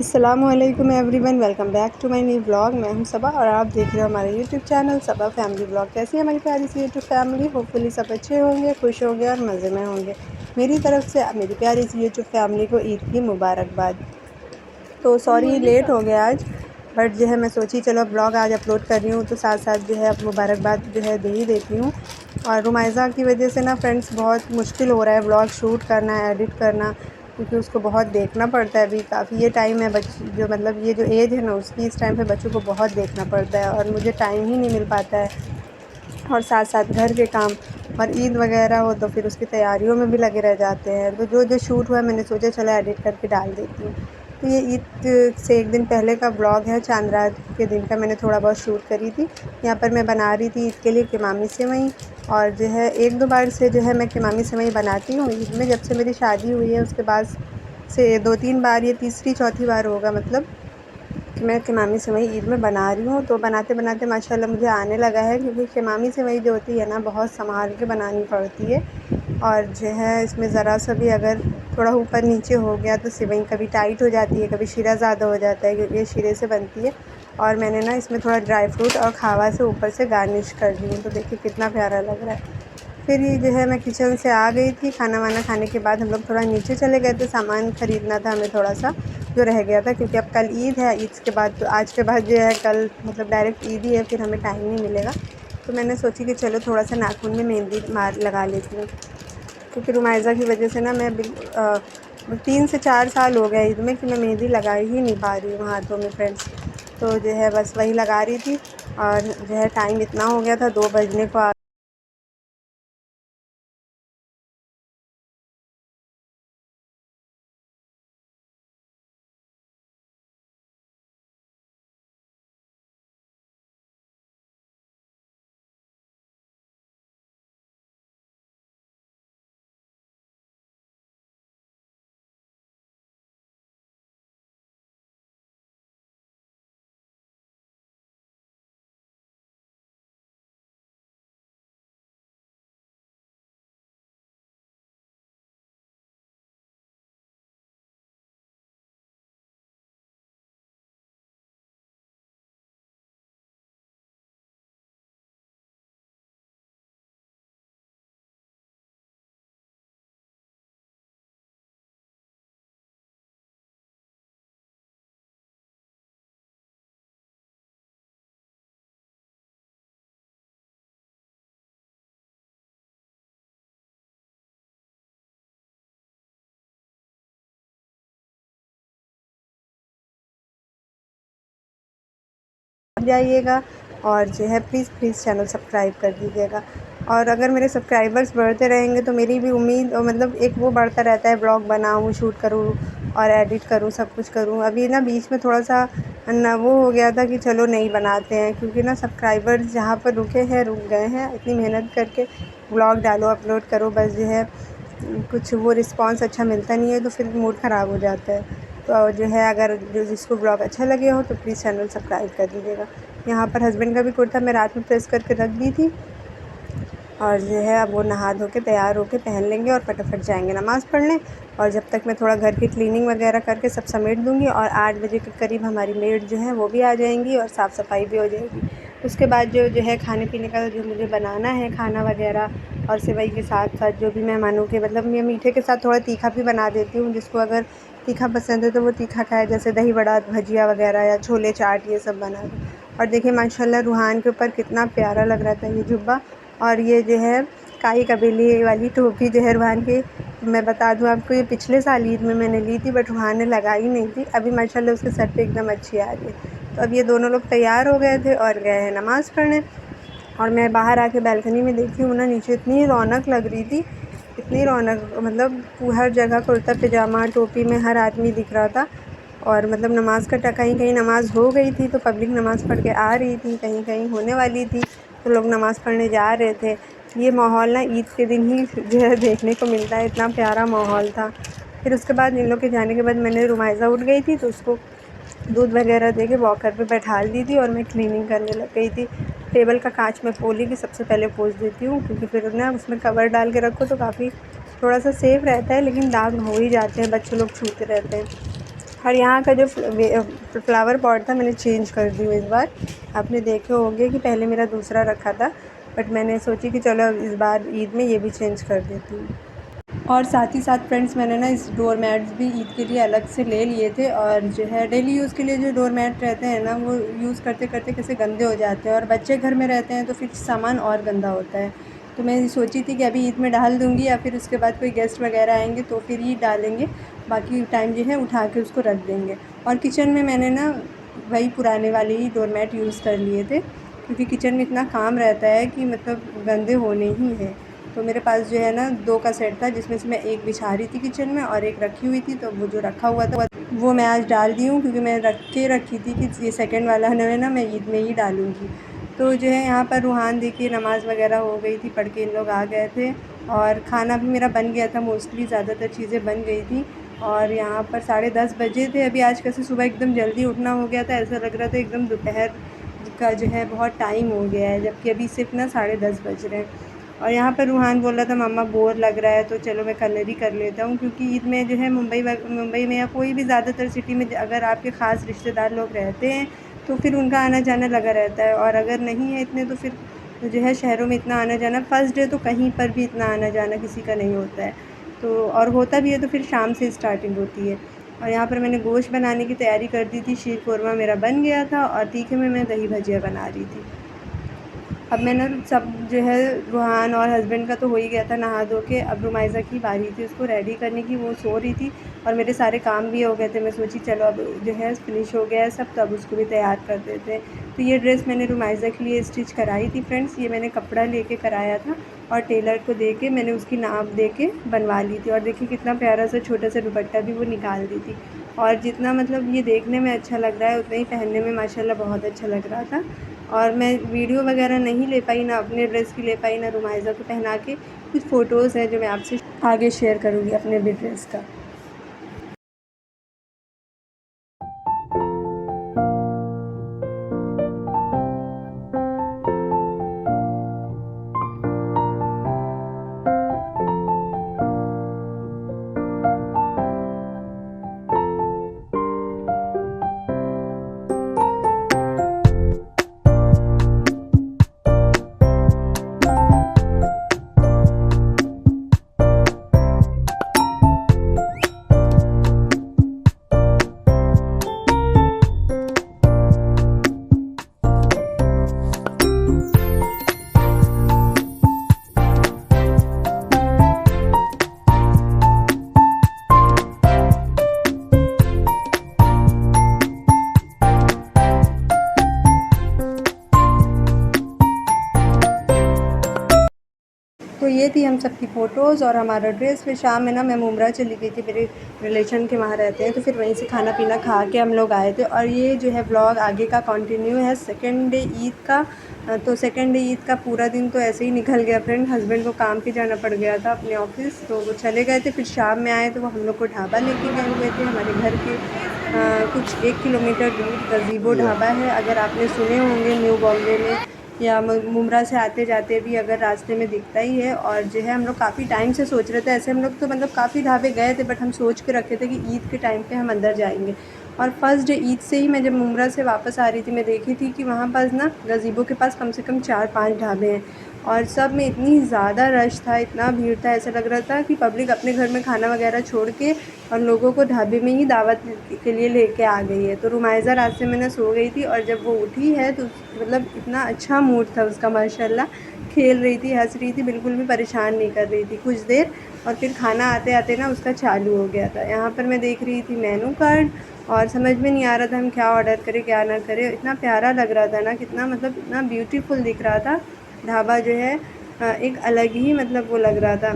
अस्सलामुअलैकुम everyone, welcome back to my new vlog. मैं हूं सबा और आप देख रहे हो हमारा YouTube channel Saba family vlog. कैसी है हमारी प्यारी सी यूट्यूब फैमिली? होपफुली सब अच्छे होंगे, खुश होंगे और मज़े में होंगे। मेरी तरफ से मेरी प्यारी सी यूट्यूब फैमिली को ईद की मुबारकबाद। तो सॉरी लेट हो गया आज, बट जो है मैं सोची चलो ब्लॉग आज अपलोड कर रही हूँ तो साथ साथ जो है अब मुबारकबाद जो है दे ही देती हूँ। और रुमाइज़ा की वजह से ना फ्रेंड्स बहुत मुश्किल हो रहा है ब्लॉग शूट करना, एडिट करना, क्योंकि उसको बहुत देखना पड़ता है। अभी काफ़ी ये टाइम है जो मतलब ये जो एज है ना उसकी, इस टाइम पे बच्चों को बहुत देखना पड़ता है और मुझे टाइम ही नहीं मिल पाता है। और साथ साथ घर के काम और ईद वगैरह हो तो फिर उसकी तैयारियों में भी लगे रह जाते हैं। तो जो जो शूट हुआ मैंने सोचा चलो एडिट करके डाल देती हूँ। तो ये ईद से एक दिन पहले का ब्लॉग है, चांद रात के दिन का मैंने थोड़ा बहुत शूट करी थी। यहाँ पर मैं बना रही थी ईद के लिए किमामी सेवई, और जो है एक दो बार से जो है मैं किमामी सेवई बनाती हूँ ईद में। जब से मेरी शादी हुई है उसके बाद से 2-3 बार, ये तीसरी चौथी बार होगा मतलब कि मैं किमामी सेवई ईद में बना रही हूँ। तो बनाते बनाते माशाल्लाह मुझे आने लगा है, क्योंकि किमामी सेवई जो होती है ना बहुत संभाल के बनानी पड़ती है। और जो है इसमें ज़रा सा भी अगर थोड़ा ऊपर नीचे हो गया तो सेवई कभी टाइट हो जाती है, कभी शीरा ज़्यादा हो जाता है, क्योंकि ये शीरे से बनती है। और मैंने ना इसमें थोड़ा ड्राई फ्रूट और खावा से ऊपर से गार्निश कर दी हूँ, तो देखिए कितना प्यारा लग रहा है। फिर ये जो है मैं किचन से आ गई थी, खाना वाना खाने के बाद हम लोग थोड़ा नीचे चले गए थे, सामान ख़रीदना था हमें थोड़ा सा जो रह गया था, क्योंकि अब कल ईद है। ईद के बाद तो आज के बाद जो है कल मतलब डायरेक्ट ईद ही है, फिर हमें टाइम नहीं मिलेगा। तो मैंने सोची कि चलो थोड़ा सा नाखून में मेहंदी मार लगा लेती हूँ, क्योंकि रुमाइज़ा की वजह से ना मैं 3 से 4 साल हो गए ईद में कि मैं मेहंदी लगा ही नहीं पा रही हूँ हाथों में फ्रेंड्स। तो जो है बस वही लगा रही थी, और जो है टाइम इतना हो गया था 2 बजने को जाइएगा, और जो है प्लीज़ चैनल सब्सक्राइब कर दीजिएगा। और अगर मेरे सब्सक्राइबर्स बढ़ते रहेंगे तो मेरी भी उम्मीद और मतलब एक वो बढ़ता रहता है, ब्लॉग बनाऊँ, शूट करूँ और एडिट करूँ, सब कुछ करूँ। अभी ना बीच में थोड़ा सा ना वो हो गया था कि चलो नहीं बनाते हैं, क्योंकि ना सब्सक्राइबर्स जहाँ पर रुके हैं रुक गए हैं। इतनी मेहनत करके ब्लॉग डालो, अपलोड करो, बस जो है कुछ वो रिस्पॉन्स अच्छा मिलता नहीं है तो फिर मूड ख़राब हो जाता है। तो जो है अगर जो जिसको ब्लॉग अच्छा लगे हो तो प्लीज़ चैनल सब्सक्राइब कर दीजिएगा। यहाँ पर हस्बैंड का भी कुर्ता मैं रात में प्रेस करके रख दी थी, और जो है अब वो नहा धो के तैयार होके पहन लेंगे और फटाफट जाएंगे नमाज़ पढ़ने। और जब तक मैं थोड़ा घर की क्लीनिंग वगैरह करके सब समेट दूँगी, और 8 बजे के करीब हमारी मेड जो है वो भी आ जाएंगी और साफ़ सफाई भी हो जाएगी। उसके बाद जो है खाने पीने का जो मुझे बनाना है खाना वगैरह, और सेवई के साथ साथ जो भी मेहमानों के मतलब मैं मीठे के साथ थोड़ा तीखा भी बना देती हूँ, जिसको अगर तीखा पसंद है तो वो तीखा खाए, जैसे दही बड़ा, भजिया वगैरह या छोले चाट ये सब बना दूँ। और देखिए माशाल्लाह रूहान के ऊपर कितना प्यारा लग रहा था ये जुब्बा। और ये जो है काई कबीले वाली टोपी जो है रूहान की, मैं बता दूँ आपको, ये पिछले साल ईद में मैंने ली थी, बट रूहान ने लगाई नहीं थी। अभी माशाल्लाह उसके सर पे एकदम अच्छी आ रही है। तो अब ये दोनों लोग तैयार हो गए थे और गए हैं नमाज़ पढ़ने। और मैं बाहर आके बालकनी में देखी हूँ ना, नीचे इतनी रौनक लग रही थी, इतनी रौनक, मतलब हर जगह कुर्ता पजामा टोपी में हर आदमी दिख रहा था। और मतलब नमाज़ का कहीं कहीं नमाज़ हो गई थी तो पब्लिक नमाज़ पढ़ के आ रही थी, कहीं कहीं होने वाली थी तो लोग नमाज़ पढ़ने जा रहे थे। ये माहौल ना ईद के दिन ही जो है देखने को मिलता है, इतना प्यारा माहौल था। फिर उसके बाद इन लोग के जाने के बाद मैंने रुमाइज़ा उठ गई थी तो उसको दूध वगैरह दे के वॉकर पे बैठा दी थी और मैं क्लीनिंग करने लग गई थी। टेबल का कांच मैं खोली कि सबसे पहले पोंछ देती हूँ, क्योंकि फिर ना उसमें कवर डाल के रखो तो काफ़ी थोड़ा सा सेफ़ रहता है, लेकिन दाग हो ही जाते हैं, बच्चे लोग छूते रहते हैं। और यहाँ का जो फ्लावर पॉट था मैंने चेंज कर दी हूँ इस बार। आपने देखे होंगे कि पहले मेरा दूसरा रखा था, बट मैंने सोची कि चलो इस बार ईद में ये भी चेंज कर देती हूँ। और साथ ही साथ फ्रेंड्स मैंने ना इस डोर मैट्स भी ईद के लिए अलग से ले लिए थे, और जो है डेली यूज़ के लिए जो डोर मैट रहते हैं ना, वो यूज़ करते करते कैसे गंदे हो जाते हैं, और बच्चे घर में रहते हैं तो फिर सामान और गंदा होता है। तो मैं सोची थी कि अभी ईद में डाल दूँगी, या फिर उसके बाद कोई गेस्ट वगैरह आएंगे तो फिर ही डालेंगे, बाकी टाइम जो है उठा के उसको रख देंगे। और किचन में मैंने ना वही पुराने वाले ही डोर मैट यूज़ कर लिए थे, क्योंकि किचन में इतना काम रहता है कि मतलब गंदे होने ही हैं। तो मेरे पास जो है ना 2 का सेट था, जिसमें से मैं एक बिछा रही थी किचन में और एक रखी हुई थी, तो वो जो रखा हुआ था वो मैं आज डाल दी हूँ, क्योंकि मैं रखी थी कि ये सेकंड वाला है ना मैं ईद में ही डालूँगी। तो जो है यहाँ पर रूहान देखिए नमाज़ वगैरह हो गई थी, पढ़ के इन लोग आ गए थे, और खाना भी मेरा बन गया था, मोस्टली ज़्यादातर चीज़ें बन गई थी। और यहाँ पर 10:30 बजे थे अभी। आज कैसे सुबह एकदम जल्दी उठना हो गया था, ऐसा लग रहा था एकदम दोपहर का जो है बहुत टाइम हो गया है, जबकि अभी सिर्फ ना 10:30 बज रहे हैं। और यहाँ पर रूहान बोल रहा था मम्मा बोर लग रहा है, तो चलो मैं कलर ही कर लेता हूँ, क्योंकि ईद में जो है मुंबई में या कोई भी ज़्यादातर सिटी में अगर आपके ख़ास रिश्तेदार लोग रहते हैं तो फिर उनका आना जाना लगा रहता है, और अगर नहीं है इतने तो फिर जो है शहरों में इतना आना जाना फर्स्ट डे तो कहीं पर भी इतना आना जाना किसी का नहीं होता है। तो और होता भी है तो फिर शाम से स्टार्टिंग होती है। और यहाँ पर मैंने गोश्त बनाने की तैयारी कर दी थी, शीर कौरमा मेरा बन गया था, और तीखे में मैं दही भजिया बना रही थी। अब मैंने सब जो है रूहान और हस्बैंड का तो हो ही गया था नहा धो के, अब रुमाइज़ा की बारी थी उसको रेडी करने की, वो सो रही थी और मेरे सारे काम भी हो गए थे। मैं सोची चलो अब जो है फिनिश हो गया है सब, तो अब उसको भी तैयार कर देते हैं। तो ये ड्रेस मैंने रुमाइज़ा के लिए स्टिच कराई थी फ्रेंड्स। ये मैंने कपड़ा लेके कराया था और टेलर को दे के मैंने उसकी नाप दे के बनवा ली थी, और देखिए कितना प्यारा सा छोटा सा दुपट्टा भी वो निकाल दी थी। और जितना मतलब ये देखने में अच्छा लग रहा है उतना ही पहनने में माशाल्लाह बहुत अच्छा लग रहा था। और मैं वीडियो वगैरह नहीं ले पाई, ना अपने ड्रेस की ले पाई, ना रुमाइज़ा को पहना के। कुछ फ़ोटोज़ हैं जो मैं आपसे आगे शेयर करूँगी अपने भी ड्रेस का। तो ये थी हम सब की फ़ोटोज़ और हमारा ड्रेस। फिर शाम में ना मैं मुमरा चली गई थी, मेरे रिलेशन के वहाँ रहते हैं, तो फिर वहीं से खाना पीना खा के हम लोग आए थे। और ये जो है ब्लॉग आगे का कंटिन्यू है सेकंड डे ईद का। तो सेकंड डे ईद का पूरा दिन तो ऐसे ही निकल गया फ्रेंड। हस्बैंड को काम पे जाना पड़ गया था अपने ऑफिस, तो वो चले गए थे। फिर शाम में आए तो वो हम लोग को ढाबा लेके गए हुए थे हमारे घर के कुछ 1 किलोमीटर दूर गज़ीबो ढाबा है। अगर आपने सुने होंगे न्यू बॉम्बे में या मुमरा से आते जाते भी अगर रास्ते में दिखता ही है। और जो है हम लोग काफ़ी टाइम से सोच रहे थे, ऐसे हम लोग तो मतलब काफ़ी ढाबे गए थे, बट हम सोच के रखे थे कि ईद के टाइम पे हम अंदर जाएंगे। और फर्स्ट डे ईद से ही मैं जब मुमरा से वापस आ रही थी, मैं देखी थी कि वहाँ पास ना गज़ीबो के पास कम से कम 4-5 ढाबे हैं, और सब में इतनी ज़्यादा रश था, इतना भीड़ था, ऐसा लग रहा था कि पब्लिक अपने घर में खाना वगैरह छोड़ के और लोगों को ढाबे में ही दावत के लिए लेके आ गई है। तो रुमाइज़ा रात से मैंने सो गई थी, और जब वो उठी है तो मतलब इतना अच्छा मूड था उसका माशाल्लाह, खेल रही थी, हंस रही थी, बिल्कुल भी परेशान नहीं कर रही थी कुछ देर। और फिर खाना आते आते ना उसका चालू हो गया था। यहाँ पर मैं देख रही थी मेनू कार्ड, और समझ में नहीं आ रहा था हम क्या ऑर्डर करें क्या ना करें। इतना प्यारा लग रहा था ना, कितना मतलब इतना ब्यूटीफुल दिख रहा था ढाबा जो है, एक अलग ही मतलब वो लग रहा था।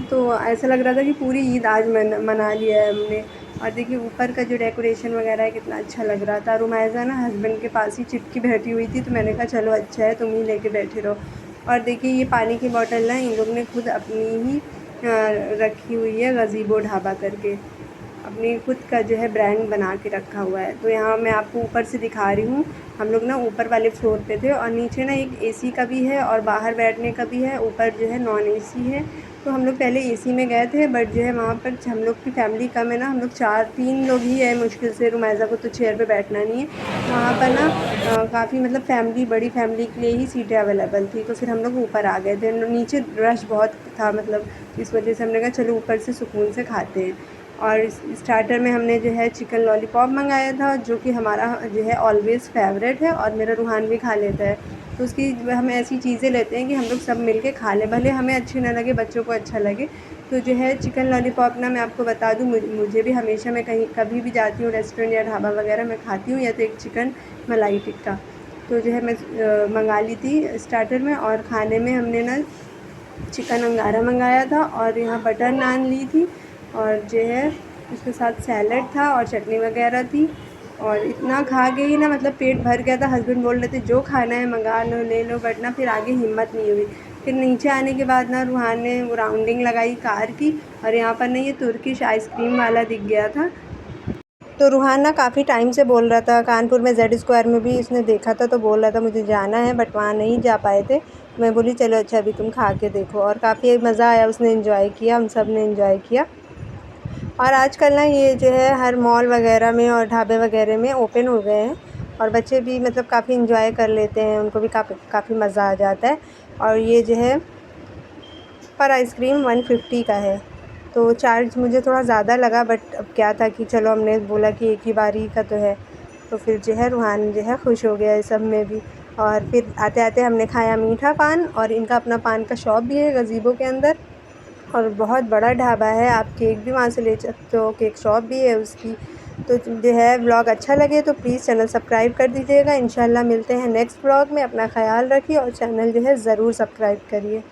तो ऐसा लग रहा था कि पूरी ईद आज मना लिया है हमने। और देखिए ऊपर का जो डेकोरेशन वगैरह है कितना अच्छा लग रहा था। रुमाइज़ा ना हस्बैंड के पास ही चिपकी बैठी हुई थी, तो मैंने कहा चलो अच्छा है तुम ही लेके बैठे रहो। और देखिए ये पानी की बोतल ना इन लोग ने खुद अपनी ही रखी हुई है गज़ीबो ढाबा करके। अपनी खुद का जो है ब्रांड बना के रखा हुआ है। तो यहाँ मैं आपको ऊपर से दिखा रही हूँ। हम लोग ना ऊपर वाले फ्लोर पे थे और नीचे ना एक एसी का भी है और बाहर बैठने का भी है, ऊपर जो है नॉन एसी है। तो हम लोग पहले एसी में गए थे, बट जो है वहाँ पर हम लोग की फ़ैमिली कम है ना, हम लोग 3 लोग ही है मुश्किल से। रुमैज़ा को तो चेयर पे बैठना नहीं है। वहाँ पर ना काफ़ी मतलब फ़ैमिली, बड़ी फ़ैमिली के लिए ही सीटें अवेलेबल थी। तो फिर हम लोग ऊपर आ गए थे। नीचे रश बहुत था, मतलब इस वजह से हमने कहा चलो ऊपर से सुकून से खाते हैं। और स्टार्टर में हमने जो है चिकन लॉलीपॉप मंगाया था, जो कि हमारा जो है ऑलवेज़ फेवरेट है और मेरा रूहान भी खा लेता है। तो उसकी हम ऐसी चीज़ें लेते हैं कि हम लोग सब मिल के खा लें, भले हमें अच्छी ना लगे, बच्चों को अच्छा लगे। तो जो है चिकन लॉलीपॉप ना, मैं आपको बता दूँ, मुझे भी हमेशा, मैं कहीं कभी भी जाती हूँ रेस्टोरेंट या ढाबा वगैरह में खाती हूँ, या तो एक चिकन मलाई टिक्का। तो जो है मैं मंगा ली थी स्टार्टर में। और खाने में हमने ना चिकन अंगारा मंगाया था और यहाँ बटर नान ली थी, और जो है उसके साथ सैलड था और चटनी वगैरह थी। और इतना खा के ही ना मतलब पेट भर गया था। हस्बैंड बोल रहे थे जो खाना है मंगा लो, ले लो, बट ना फिर आगे हिम्मत नहीं हुई। फिर नीचे आने के बाद ना रूहान ने वो राउंडिंग लगाई कार की, और यहाँ पर ना ये तुर्किश आइसक्रीम वाला दिख गया था। तो रूहान ना काफ़ी टाइम से बोल रहा था, कानपुर में जेड स्क्वायर में भी उसने देखा था, तो बोल रहा था मुझे जाना है, बट वहाँ नहीं जा पाए थे। मैं बोली चलो अच्छा अभी तुम खा के देखो, और काफ़ी मज़ा आया, उसने एंजॉय किया, हम सब ने एंजॉय किया। और आजकल ना ये जो है हर मॉल वगैरह में और ढाबे वगैरह में ओपन हो गए हैं, और बच्चे भी मतलब काफ़ी एंजॉय कर लेते हैं, उनको भी काफ़ी मज़ा आ जाता है। और ये जो है पर आइसक्रीम 150 का है, तो चार्ज मुझे थोड़ा ज़्यादा लगा, बट अब क्या था कि चलो हमने बोला कि एक ही बारी का तो है। तो फिर जो है रूहान जो है खुश हो गया इस सब में भी। और फिर आते आते हमने खाया मीठा पान, और इनका अपना पान का शॉप भी है गज़ीबो के अंदर, और बहुत बड़ा ढाबा है, आप केक भी वहाँ से ले सकते हो, केक शॉप भी है उसकी। तो जो है व्लॉग अच्छा लगे तो प्लीज़ चैनल सब्सक्राइब कर दीजिएगा। इंशाल्लाह मिलते हैं नेक्स्ट व्लॉग में। अपना ख़्याल रखिए और चैनल जो है ज़रूर सब्सक्राइब करिए।